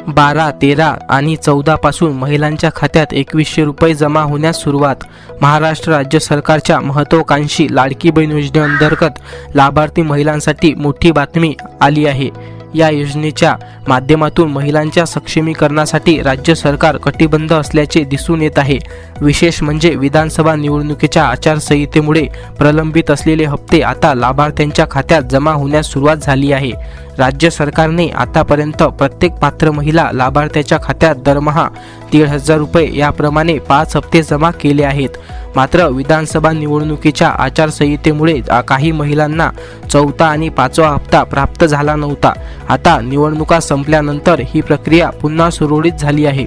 12, 13 आणि 14 पासून महिलांच्या खात्यात 2100 रुपये जमा होण्यास सुरुवात। महाराष्ट्र राज्य सरकारच्या महत्त्वाकांक्षी लाडकी बहीण योजनेअंतर्गत लाभार्थी महिलांसाठी मोठी बातमी आली आहे। या योजनेच्या माध्यमातून महिलांच्या सक्षमीकरणासाठी राज्य सरकार कटिबद्ध असल्याचे दिसून येत आहे। विशेष म्हणजे विधानसभा निवडणुकीच्या आचारसंहितेमुळे प्रलंबित असलेले हप्ते आता लाभार्थ्यांच्या खात्यात जमा होण्यास सुरुवात झाली आहे। राज्य सरकारने आतापर्यंत प्रत्येक पात्र महिला लाभार्थ्याच्या खात्यात दरमहा 1,500 रुपये याप्रमाणे 5 हप्ते जमा केले आहेत। मात्र विधानसभा निवडणुकीच्या आचारसंहितेमुळे काही महिलांना 4था आणि 5वा हप्ता प्राप्त झाला नव्हता। आता निवडणुका संपल्यानंतर ही प्रक्रिया पुन्हा सुरळीत झाली आहे।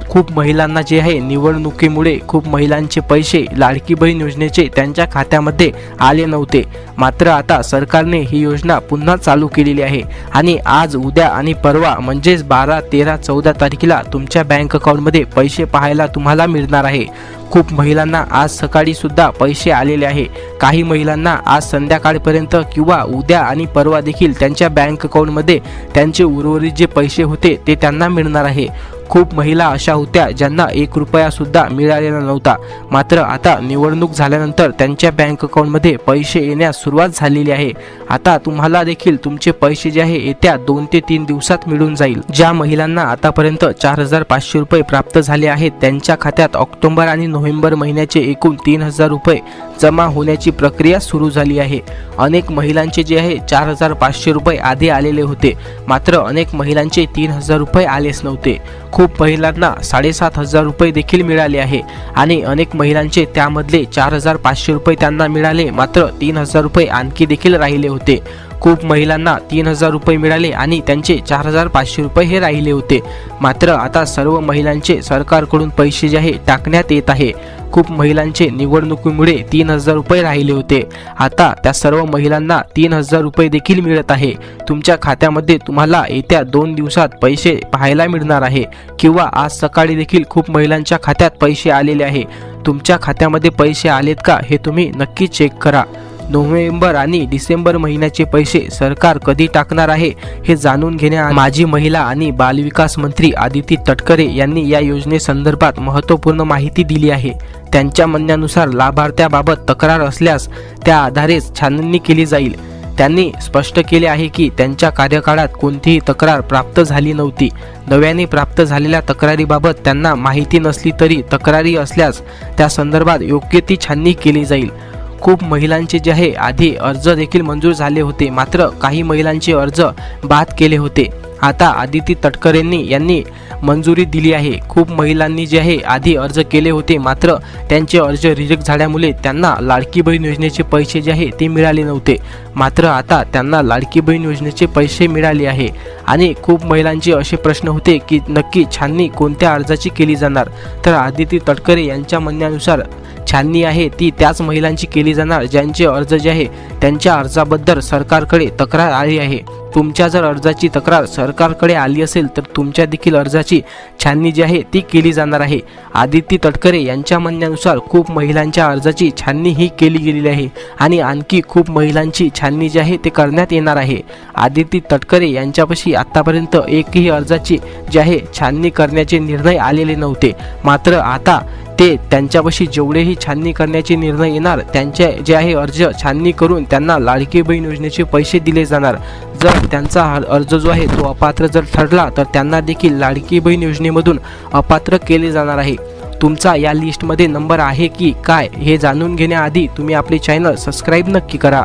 खूप महिलांना जे आहे निवडणुकीमुळे खूप महिलांचे पैसे लाडकी बहीण योजनेचे त्यांच्या खात्यामध्ये आले नव्हते। मात्र आता सरकारने ही योजना पुन्हा चालू केलेली आहे आणि आज, उद्या आणि परवा म्हणजेच 12, 13, 14 तारखेला तुमच्या बँक अकाउंटमध्ये पैसे पाहायला तुम्हाला मिळणार आहे। खूप महिलांना आज सकाळी सुद्धा पैसे आलेले आहे। काही महिलांना आज संध्याकाळपर्यंत किंवा उद्या आणि परवा देखील त्यांच्या बँक अकाउंटमध्ये त्यांचे उर्वरित जे पैसे होते ते त्यांना मिळणार आहे। खूप महिला अशा होत्या ज्यांना 1 रुपया सुद्धा मिळालेला नव्हता। मात्र आता निवडणूक झाल्यानंतर त्यांच्या बँक अकाउंटमध्ये पैसे येण्यास सुरुवात झालेली आहे। आता तुम्हाला देखील तुमचे पैसे जे आहे येत्या 2 ते 3 दिवसात मिळून जाईल। ज्या महिलांना आतापर्यंत 4,500 रुपये प्राप्त झाले आहेत त्यांच्या खात्यात ऑक्टोबर आणि नोव्हेंबर महिन्याचे एकूण 3,000 रुपये जमा होण्याची प्रक्रिया सुरू झाली आहे। अनेक महिलांचे जे आहे 4,500 रुपये आधी आलेले होते, मात्र अनेक महिलांचे 3,000 रुपये आलेच नव्हते। खूप महिलांना 7,500 रुपये देखील मिळाले आहे आणि अनेक महिलांचे त्यामधले 4,500 रुपये त्यांना मिळाले, मात्र 3,000 रुपये आणखी देखील राहिले होते। खूप महिलांना 3,000 रुपये मिळाले आणि त्यांचे 4,500 रुपये हे राहिले होते। मात्र आता सर्व महिलांचे सरकारकडून पैसे जे आहे टाकण्यात येत आहे। खूप महिलांचे निवडणुकीमुळे 3,000 रुपये राहिले होते, आता त्या सर्व महिलांना 3,000 रुपये देखील मिळत आहे। तुमच्या खात्यामध्ये तुम्हाला येत्या 2 दिवसात पैसे पाहायला मिळणार आहे किंवा आज सकाळी देखील खूप महिलांच्या खात्यात पैसे आलेले आहे। तुमच्या खात्यामध्ये पैसे आलेत का हे तुम्ही नक्की चेक करा। नोव्हेंबर आणि डिसेंबर महिन्याचे पैसे सरकार कधी टाकणार आहे हे जाणून घेण्या माजी महिला आणि बालविकास मंत्री आदिती तटकरे यांनी या योजनेसंदर्भात महत्त्वपूर्ण माहिती दिली आहे। त्यांच्या म्हणण्यानुसार लाभार्थ्याबाबत तक्रार असल्यास त्या आधारेच छाननी केली जाईल। त्यांनी स्पष्ट केले आहे की त्यांच्या कार्यकाळात कोणतीही तक्रार प्राप्त झाली नव्हती। नव्याने प्राप्त झालेल्या तक्रारीबाबत त्यांना माहिती नसली तरी तक्रारी असल्यास त्या संदर्भात योग्य ती छाननी केली जाईल। खूप महिलांचे जे आहे आधी अर्ज देखील मंजूर झाले होते, मात्र काही महिलांचे अर्ज बाद केले होते। आता आदिती तटकरेंनी यांनी मंजुरी दिली आहे। खूप महिलांनी जे आहे आधी अर्ज केले होते, मात्र त्यांचे अर्ज रिजेक्ट झाल्यामुळे त्यांना लाडकी बहीण योजनेचे पैसे जे आहे ते मिळाले नव्हते। मात्र आता त्यांना लाडकी बहीण योजनेचे पैसे मिळाले आहे आणि खूप महिलांचे असे प्रश्न होते की नक्की छाननी कोणत्या अर्जाची केली जाणार। तर आदिती तटकरे यांच्या म्हणण्यानुसार छाननी आहे ती त्याच महिलांची केली जाणार ज्यांचे अर्ज जे आहे त्यांच्या अर्जाबद्दल सरकारकडे तक्रार आली आहे। तुमच्या जर अर्जाची तक्रार सरकारकडे आली असेल तर तुमच्या देखील अर्जाची छाननी जी आहे ती केली जाणार आहे। आदिती तटकरे यांच्या म्हणण्यानुसार खूप महिलांच्या अर्जाची छाननी ही केली गेलेली आहे आणि आणखी खूप महिलांची छाननी जी आहे ते करण्यात येणार आहे। आदिती तटकरे यांच्यापाशी आतापर्यंत एकही अर्जाची जी आहे छाननी करण्याचे निर्णय आलेले नव्हते, मात्र आता ते त्यांच्यापाशी जेवढेही छाननी करण्याचे निर्णय येणार त्यांचे जे आहे अर्ज छाननी करून त्यांना लाडकी बहीण योजनेचे पैसे दिले जाणार। जर त्यांचा अर्ज जो आहे तो अपात्र जर ठरला तर त्यांना देखील लाडकी बहीण योजनेमधून अपात्र केले जाणार आहे। तुमचा या लिस्टमध्ये नंबर आहे की काय हे जाणून घेण्याआधी तुम्ही आपले चॅनल सबस्क्राईब नक्की करा।